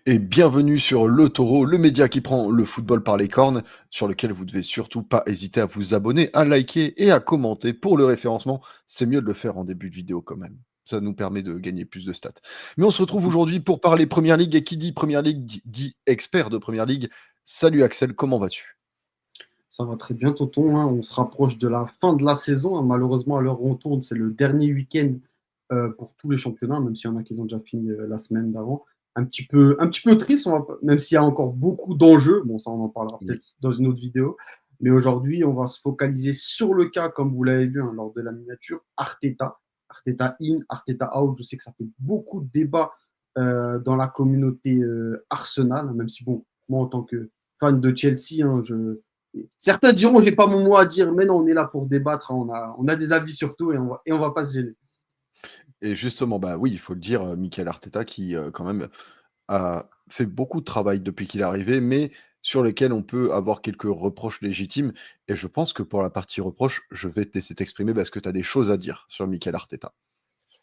Et bienvenue sur Le Taureau, le média qui prend le football par les cornes, sur lequel vous devez surtout pas hésiter à vous abonner, à liker et à commenter pour le référencement. C'est mieux de le faire en début de vidéo quand même. Ça nous permet de gagner plus de stats. Mais on se retrouve aujourd'hui pour parler Première Ligue et qui dit Première Ligue dit expert de Première Ligue. Salut Axel, comment vas-tu? Ça va très bien, tonton, hein. On se rapproche de la fin de la saison, hein. Malheureusement, à l'heure où on tourne, c'est le dernier week-end pour tous les championnats, même s'il y en a qui ont déjà fini la semaine d'avant. Un petit peu triste, même s'il y a encore beaucoup d'enjeux. Bon, ça, on en parlera Oui. peut-être dans une autre vidéo. Mais aujourd'hui, on va se focaliser sur le cas, comme vous l'avez vu, hein, lors de la miniature, Arteta. Arteta in, Arteta out. Je sais que ça fait beaucoup de débats dans la communauté Arsenal, hein, même si, bon, moi, en tant que fan de Chelsea, hein, certains diront, j'ai pas mon mot à dire, mais non, on est là pour débattre, hein. On a des avis sur tout et on va pas se gêner. Et justement, bah oui, il faut le dire, Mikel Arteta qui quand même a fait beaucoup de travail depuis qu'il est arrivé, mais sur lequel on peut avoir quelques reproches légitimes. Et je pense que pour la partie reproche, je vais te laisser t'exprimer parce que tu as des choses à dire sur Mikel Arteta.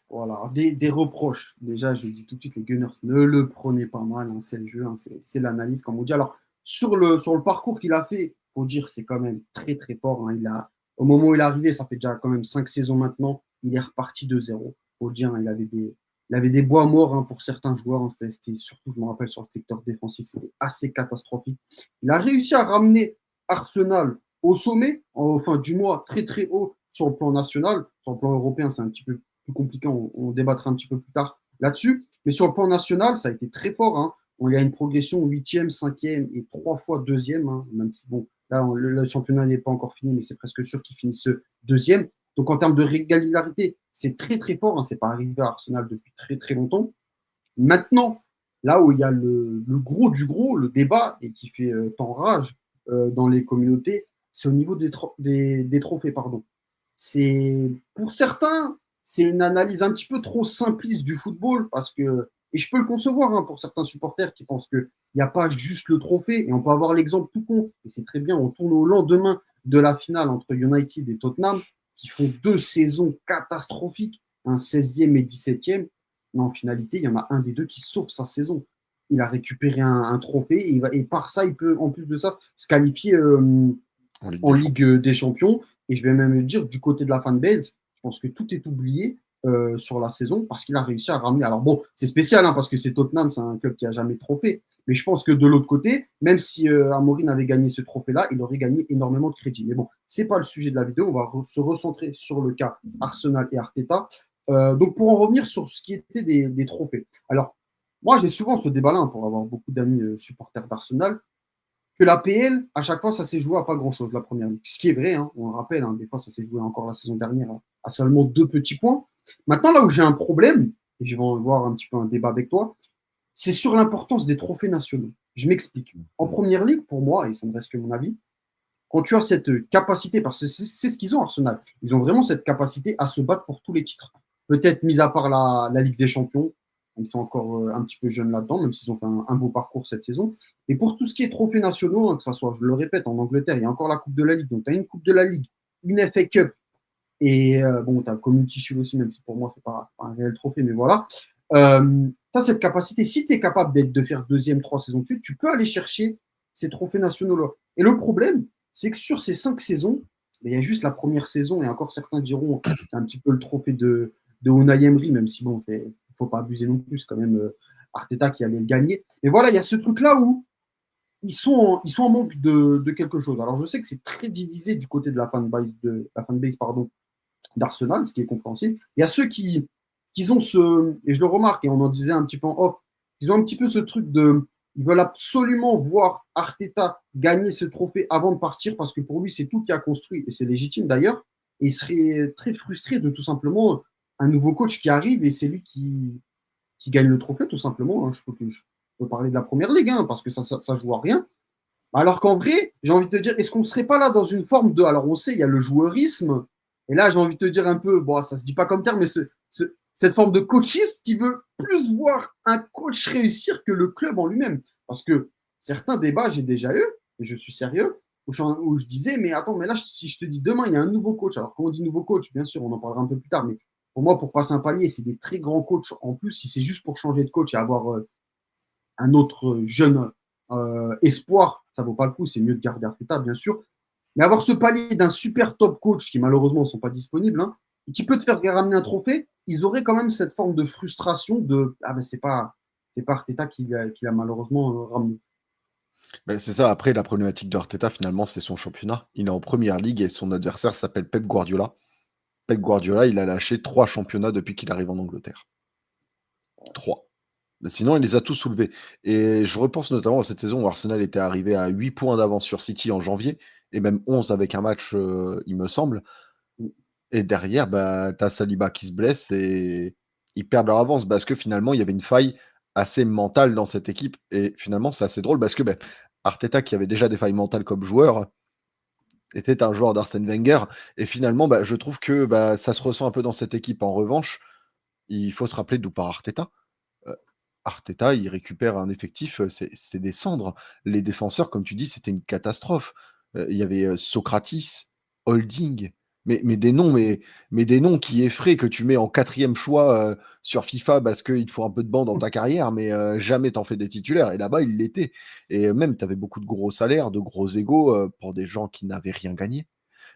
Voilà, des reproches. Déjà, je le dis tout de suite, les Gunners, ne le prenez pas mal, hein, c'est le jeu, hein, c'est l'analyse, comme on dit. Alors, sur le parcours qu'il a fait, faut dire, c'est quand même très, très fort, hein. Au moment où il est arrivé, ça fait déjà quand même 5 saisons maintenant, il est reparti de zéro. Faut le dire, hein, il avait des bois morts, hein, pour certains joueurs, hein. C'était surtout, je me rappelle, sur le secteur défensif, c'était assez catastrophique. Il a réussi à ramener Arsenal au sommet, enfin, du moins très, très haut sur le plan national. Sur le plan européen, c'est un petit peu plus compliqué, on débattra un petit peu plus tard là-dessus. Mais sur le plan national, ça a été très fort, hein. On y a une progression huitième, cinquième et 3 fois deuxième, hein, même si bon, là, le championnat n'est pas encore fini, mais c'est presque sûr qu'il finisse deuxième. Donc en termes de régularité, c'est très très fort, hein. C'est pas arrivé à Arsenal depuis très très longtemps. Maintenant, là où il y a le gros du gros, le débat, et qui fait tant rage dans les communautés, c'est au niveau des trophées, pardon. C'est pour certains, c'est une analyse un petit peu trop simpliste du football parce que, et je peux le concevoir, hein, pour certains supporters qui pensent qu'il n'y a pas juste le trophée et on peut avoir l'exemple tout con. Et c'est très bien, on tourne au lendemain de la finale entre United et Tottenham qui font 2 saisons catastrophiques, un 16e et 17e. Mais en finalité, il y en a un des deux qui sauve sa saison. Il a récupéré un trophée et par ça, il peut, en plus de ça, se qualifier En Ligue en des Ligue Champions. des Champions. Et je vais même le dire, du côté de la fanbase, je pense que tout est oublié sur la saison parce qu'il a réussi à ramener. Alors bon, c'est spécial, hein, parce que c'est Tottenham, c'est un club qui a jamais de trophée. Mais je pense que de l'autre côté, même si Amorim avait gagné ce trophée-là, il aurait gagné énormément de crédit. Mais bon, c'est pas le sujet de la vidéo. On va se recentrer sur le cas Arsenal et Arteta. Donc pour en revenir sur ce qui était des trophées. Alors, moi, j'ai souvent ce débat-là, hein, pour avoir beaucoup d'amis supporters d'Arsenal, que la PL, à chaque fois, ça s'est joué à pas grand-chose, la première ligue. Ce qui est vrai, hein, on le rappelle, hein, des fois, ça s'est joué encore la saison dernière à seulement 2 petits points. Maintenant, là où j'ai un problème, et je vais en voir un petit peu un débat avec toi, c'est sur l'importance des trophées nationaux. Je m'explique. En Mhm. première ligue, pour moi, et ça ne reste que mon avis, quand tu as cette capacité, parce que c'est ce qu'ils ont, Arsenal, ils ont vraiment cette capacité à se battre pour tous les titres. Peut-être mis à part la Ligue des Champions, ils sont encore un petit peu jeunes là-dedans, même s'ils ont fait un beau parcours cette saison. Et pour tout ce qui est trophées nationaux, hein, que ça soit, je le répète, en Angleterre, il y a encore la Coupe de la Ligue. Donc, tu as une Coupe de la Ligue, une FA Cup, et bon, tu as le Community Shield aussi, même si pour moi, c'est pas un réel trophée, mais voilà. Tu as cette capacité, si tu es capable de faire deuxième, 3 saisons de suite, tu peux aller chercher ces trophées nationaux-là. Et le problème, c'est que sur ces 5 saisons, il y a juste la première saison, et encore certains diront c'est un petit peu le trophée de Unai Emery, même si bon, il ne faut pas abuser non plus, c'est quand même Arteta qui allait le gagner. Mais voilà, il y a ce truc-là où ils sont en manque de quelque chose. Alors je sais que c'est très divisé du côté de la fanbase pardon, d'Arsenal, ce qui est compréhensible. Il y a ceux qui ont et je le remarque, et on en disait un petit peu en off, ils ont un petit peu ce truc ils veulent absolument voir Arteta gagner ce trophée avant de partir, parce que pour lui, c'est tout qui a construit, et c'est légitime d'ailleurs, et il serait très frustré de tout simplement un nouveau coach qui arrive, et c'est lui qui gagne le trophée, tout simplement, hein. Je peux parler de la première ligue, hein, parce que ça joue à rien. Alors qu'en vrai, j'ai envie de te dire, est-ce qu'on ne serait pas là dans une forme de. Alors on sait, il y a le joueurisme, et là j'ai envie de te dire un peu, bon, ça se dit pas comme terme, mais cette forme de coachiste qui veut plus voir un coach réussir que le club en lui-même. Parce que certains débats, j'ai déjà eu, et je suis sérieux, où je disais, mais attends, mais là, si je te dis demain, il y a un nouveau coach, alors quand on dit nouveau coach, bien sûr, on en parlera un peu plus tard, mais pour moi, pour passer un palier, c'est des très grands coachs en plus, si c'est juste pour changer de coach et avoir un autre jeune espoir, ça vaut pas le coup, c'est mieux de garder Arteta, bien sûr. Mais avoir ce palier d'un super top coach qui malheureusement ne sont pas disponibles, hein, et qui peut te faire ramener un trophée, ils auraient quand même cette forme de frustration de ah ben c'est pas Arteta qui l'a malheureusement ramené. Ben, c'est ça, après la problématique de Arteta finalement, c'est son championnat. Il est en première ligue et son adversaire s'appelle Pep Guardiola. Pep Guardiola, il a lâché 3 championnats depuis qu'il arrive en Angleterre. 3. Mais sinon, il les a tous soulevés et je repense notamment à cette saison où Arsenal était arrivé à 8 points d'avance sur City en janvier et même 11 avec un match, il me semble. Et derrière, bah, tu as Saliba qui se blesse et ils perdent leur avance parce que finalement, il y avait une faille assez mentale dans cette équipe et finalement, c'est assez drôle parce que, beh, Arteta qui avait déjà des failles mentales comme joueur, était un joueur d'Arsène Wenger et finalement, bah, je trouve que, bah, ça se ressent un peu dans cette équipe. En revanche, il faut se rappeler d'où part Arteta. Heu, Arteta, il récupère un effectif, c'est des cendres. Les défenseurs, comme tu dis, c'était une catastrophe. Il y avait, Socrates, Holding, mais des noms mais des noms qui effraient, que tu mets en quatrième choix, sur FIFA parce qu'il te faut un peu de banc dans ta carrière, mais jamais t'en fais des titulaires et là-bas, il l'était et même tu avais beaucoup de gros salaires, de gros égos, pour des gens qui n'avaient rien gagné.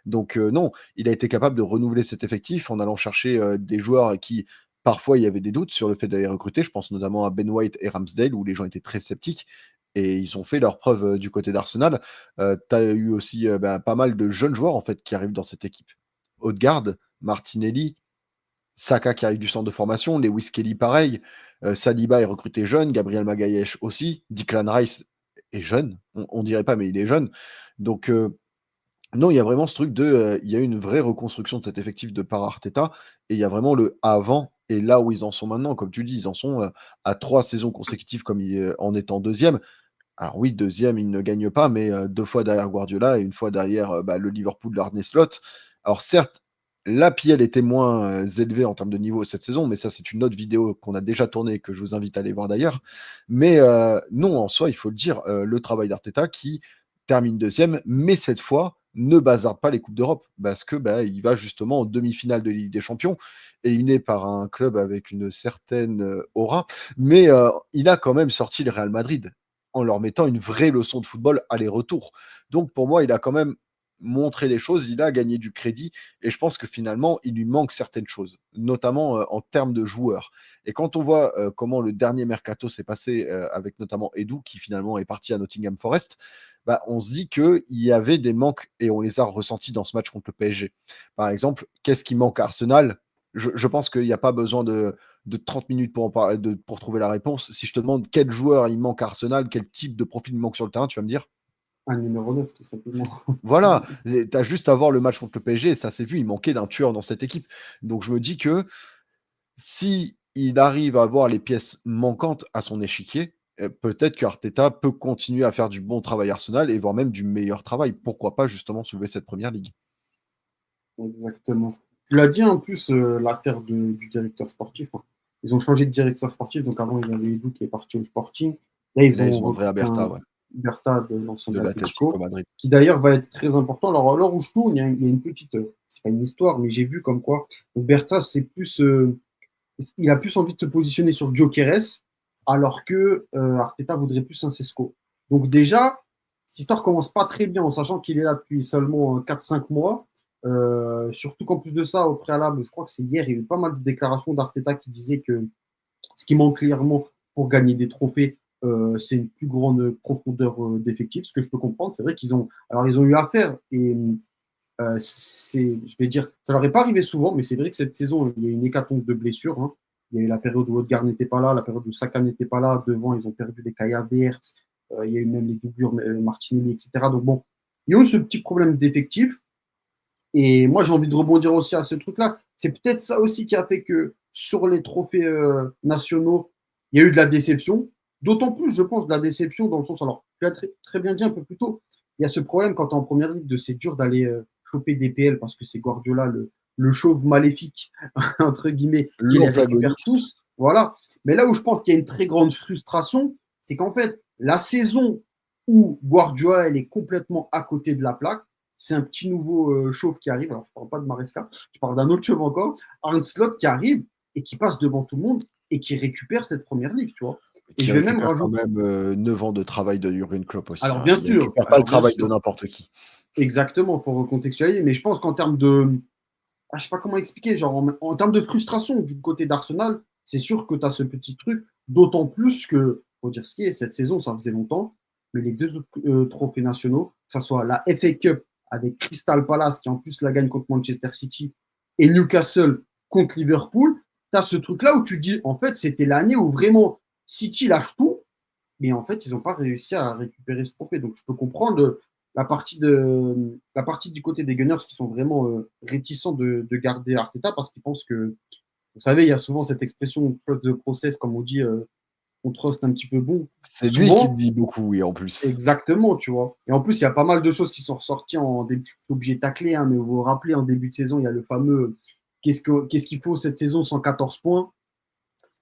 Donc non, il a été capable de renouveler cet effectif en allant chercher, des joueurs qui, parfois, il y avait des doutes sur le fait d'aller recruter. Je pense notamment à Ben White et Ramsdale, où les gens étaient très sceptiques et ils ont fait leurs preuves, du côté d'Arsenal. Tu as eu aussi, bah, pas mal de jeunes joueurs, en fait, qui arrivent dans cette équipe. Odegaard, Martinelli, Saka qui arrive du centre de formation, Lewis Kelly pareil, Saliba est recruté jeune, Gabriel Magalhaes aussi, Declan Rice est jeune, on dirait pas, mais il est jeune. Donc non, il y a vraiment ce truc de, il y a eu une vraie reconstruction de cet effectif de par Arteta et il y a vraiment le avant et là où ils en sont maintenant. Comme tu dis, ils en sont, à 3 saisons consécutives comme en étant deuxième. Alors oui, deuxième, ils ne gagnent pas, mais 2 fois derrière Guardiola et une fois derrière, bah, le Liverpool d'Arne Slot. Alors certes, l'APL était moins, élevée en termes de niveau cette saison, mais ça, c'est une autre vidéo qu'on a déjà tournée et que je vous invite à aller voir d'ailleurs. Mais non, en soi, il faut le dire, le travail d'Arteta qui termine deuxième, mais cette fois, ne bazarde pas les coupes d'Europe parce que, bah, il va justement en demi-finale de Ligue des Champions, éliminé par un club avec une certaine, aura, mais il a quand même sorti le Real Madrid en leur mettant une vraie leçon de football aller-retour. Donc pour moi, il a quand même montré des choses, il a gagné du crédit et je pense que finalement, il lui manque certaines choses, notamment, en termes de joueurs et quand on voit, comment le dernier mercato s'est passé, avec notamment Edu qui finalement est parti à Nottingham Forest, bah, on se dit qu'il y avait des manques et on les a ressentis dans ce match contre le PSG. Par exemple, qu'est-ce qui manque à Arsenal? Je pense qu'il n'y a pas besoin de 30 minutes pour en parler pour trouver la réponse. Si je te demande quel joueur il manque à Arsenal, quel type de profil il manque sur le terrain, tu vas me dire? Un numéro 9 tout simplement. Voilà, tu as juste à voir le match contre le PSG et ça s'est vu, il manquait d'un tueur dans cette équipe. Donc je me dis que si il arrive à avoir les pièces manquantes à son échiquier, peut-être qu'Arteta peut continuer à faire du bon travail Arsenal et voire même du meilleur travail. Pourquoi pas justement soulever cette première ligue? Exactement. Tu l'as dit en plus, l'affaire du directeur sportif, hein. Ils ont changé de directeur sportif, donc avant il y avait Edu qui est parti au Sporting. Là, Et ils là, ont ils ont Andrea recruté Berta, un ouais, Berta de l'ancien de de l'Atlético l'Atlético, Madrid. qui d'ailleurs va être très important. Alors, à l'heure où je tourne, il y a une petite, c'est pas une histoire, mais j'ai vu comme quoi donc Berta, c'est plus, il a plus envie de se positionner sur Gyökeres, alors que Arteta voudrait plus un Sesco. Donc déjà, cette histoire commence pas très bien, en sachant qu'il est là depuis seulement 4-5 mois. Surtout qu'en plus de ça, au préalable, je crois que c'est hier, il y a eu pas mal de déclarations d'Arteta qui disaient que ce qui manque clairement pour gagner des trophées, c'est une plus grande profondeur d'effectifs, ce que je peux comprendre. C'est vrai qu'ils ont, alors ils ont eu affaire et je vais dire, ça leur est pas arrivé souvent, mais c'est vrai que cette saison, il y a une hécatombe de blessures, hein. Il y a eu la période où Odegaard n'était pas là, la période où Saka n'était pas là. Devant, ils ont perdu les Kai Havertz. Il y a eu même les doublures Martinelli, etc. Donc bon, il y a eu ce petit problème d'effectif. Et moi, j'ai envie de rebondir aussi à ce truc-là. C'est peut-être ça aussi qui a fait que sur les trophées nationaux, il y a eu de la déception. D'autant plus, je pense, de la déception dans le sens, alors, tu l'as très bien dit un peu plus tôt, il y a ce problème quand tu es en première ligue de c'est dur d'aller choper des PL parce que c'est Guardiola, le chauve maléfique, entre guillemets, qui les récupère L'antagoniste. tous. Voilà. Mais là où je pense qu'il y a une très grande frustration, c'est qu'en fait, la saison où Guardiola elle est complètement à côté de la plaque, c'est un petit nouveau chauve qui arrive. Alors, je ne parle pas de Maresca, je parle d'un autre chauve encore, Arne Slot qui arrive et qui passe devant tout le monde et qui récupère cette première ligue, tu vois. Et Qui je vais même récupère quand rajouter. même 9 ans de travail de Jürgen Klopp aussi, Alors hein. bien Il sûr, récupère pas le alors bien travail de sûr, n'importe qui. exactement, pour recontextualiser, mais je pense qu'en termes de, je sais pas comment expliquer, genre en termes de frustration du côté d'Arsenal, c'est sûr que tu as ce petit truc, d'autant plus que, faut dire ce qui est, cette saison, ça faisait longtemps, mais les deux autres trophées nationaux, que ce soit la FA Cup avec Crystal Palace, qui en plus la gagne contre Manchester City, et Newcastle contre Liverpool, tu as ce truc-là où tu dis, en fait, c'était l'année où vraiment City lâche tout, mais en fait, ils n'ont pas réussi à récupérer ce trophée. Donc, je peux comprendre la partie du côté des Gunners qui sont vraiment réticents de garder Arteta parce qu'ils pensent que, vous savez, il y a souvent cette expression trust the process, comme on dit, on trust un petit peu bon. C'est lui qui le Souvent, dit beaucoup, oui, en plus. exactement, tu vois. Et en plus, il y a pas mal de choses qui sont ressorties en début. Obligé taclé, hein, mais vous vous rappelez, en début de saison, il y a le fameux qu'est-ce qu'il faut cette saison 114 points.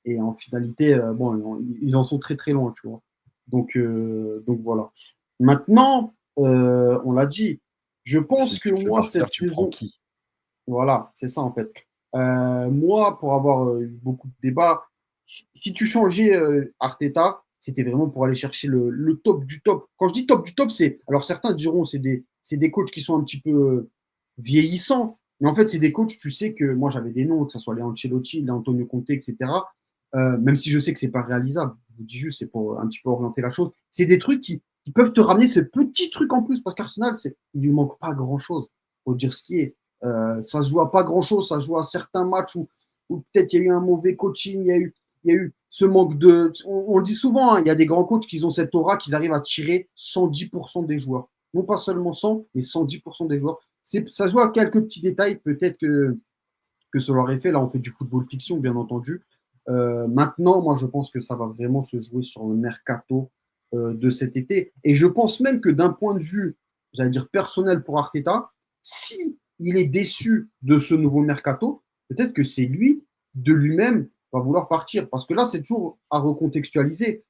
Et en finalité, bon, ils en sont très très loin, tu vois. Donc voilà. Maintenant, on l'a dit, je Si pense que tu le fais moi, partir, cette tu prends saison, qui? voilà, c'est ça en fait. Moi, pour avoir eu beaucoup de débats, si tu changeais Arteta, c'était vraiment pour aller chercher le top du top. Quand je dis top du top, c'est. Alors certains diront c'est des coachs qui sont un petit peu vieillissants, mais en fait, c'est des coachs, tu sais que moi j'avais des noms, que ce soit les Ancelotti, les Antonio Conte, etc. Même si je sais que c'est pas réalisable, je vous dis juste, c'est pour un petit peu orienter la chose. C'est des trucs qui peuvent te ramener ce petit truc en plus, parce qu'Arsenal, il lui manque pas grand-chose, faut dire ce qui est. Ça se joue à pas grand-chose, ça se joue à certains matchs où peut-être il y a eu un mauvais coaching, il y a eu ce manque de. On le dit souvent, hein, il y a des grands coachs qui ont cette aura qu'ils arrivent à tirer 110% des joueurs. Non pas seulement 100, mais 110% des joueurs. Ça se joue à quelques petits détails, peut-être que ça leur est fait. Là, on fait du football fiction, bien entendu. Maintenant, moi, je pense que ça va vraiment se jouer sur le mercato de cet été. Et je pense même que d'un point de vue, j'allais dire personnel pour Arteta, si il est déçu de ce nouveau mercato, peut-être que c'est lui, de lui-même, va vouloir partir. Parce que là, c'est toujours à recontextualiser.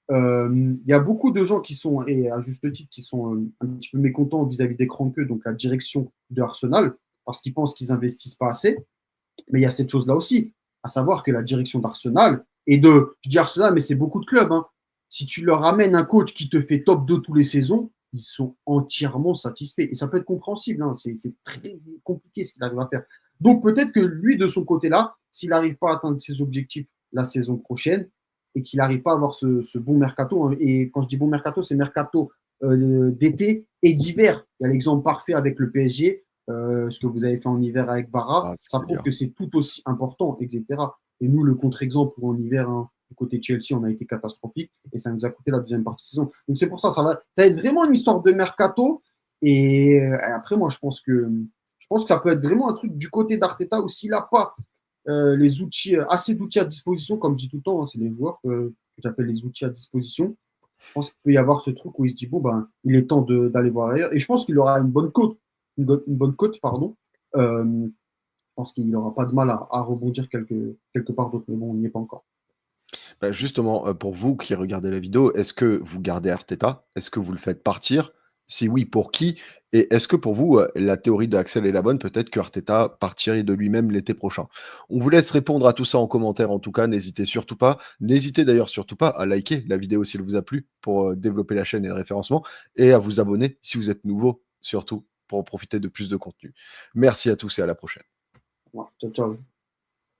Il y a beaucoup de gens qui sont, et à juste titre, qui sont un petit peu mécontents vis-à-vis des Kroenke, donc la direction de Arsenal, parce qu'ils pensent qu'ils investissent pas assez. Mais il y a cette chose-là aussi, à savoir que la direction d'Arsenal, je dis Arsenal, mais c'est beaucoup de clubs, hein. Si tu leur amènes un coach qui te fait top 2 tous les saisons, ils sont entièrement satisfaits. Et ça peut être compréhensible, hein. C'est très compliqué ce qu'il arrive à faire. Donc peut-être que lui, de son côté-là, s'il n'arrive pas à atteindre ses objectifs la saison prochaine et qu'il n'arrive pas à avoir ce bon mercato, hein, et quand je dis bon mercato, c'est mercato d'été et d'hiver. Il y a l'exemple parfait avec le PSG, ce que vous avez fait en hiver avec Vara, Ah, ça c'est prouve dur. que c'est tout aussi important, etc. Et nous, le contre-exemple en hiver, hein, du côté de Chelsea, on a été catastrophique et ça nous a coûté la deuxième partie de saison. Donc c'est pour ça, ça va être vraiment une histoire de mercato. Et après, moi, je pense que ça peut être vraiment un truc du côté d'Arteta où s'il n'a pas les outils, assez d'outils à disposition, comme je dis tout le temps, hein, c'est les joueurs que j'appelle les outils à disposition. Je pense qu'il peut y avoir ce truc où il se dit, bon, ben, il est temps d'aller voir ailleurs. Et je pense qu'il aura une bonne cote, pardon. Je pense qu'il n'aura pas de mal à rebondir quelque part d'autre, mais bon, on n'y est pas encore. Bah, justement, pour vous qui regardez la vidéo, est-ce que vous gardez Arteta? Est-ce que vous le faites partir? Si oui, pour qui? Et est-ce que pour vous, la théorie de Axel est la bonne? Peut-être que Arteta partirait de lui-même l'été prochain. On vous laisse répondre à tout ça en commentaire en tout cas, n'hésitez surtout pas. N'hésitez d'ailleurs surtout pas à liker la vidéo si elle vous a plu pour, développer la chaîne et le référencement et à vous abonner si vous êtes nouveau surtout pour profiter de plus de contenu. Merci à tous et à la prochaine. Voilà, ciao, ciao.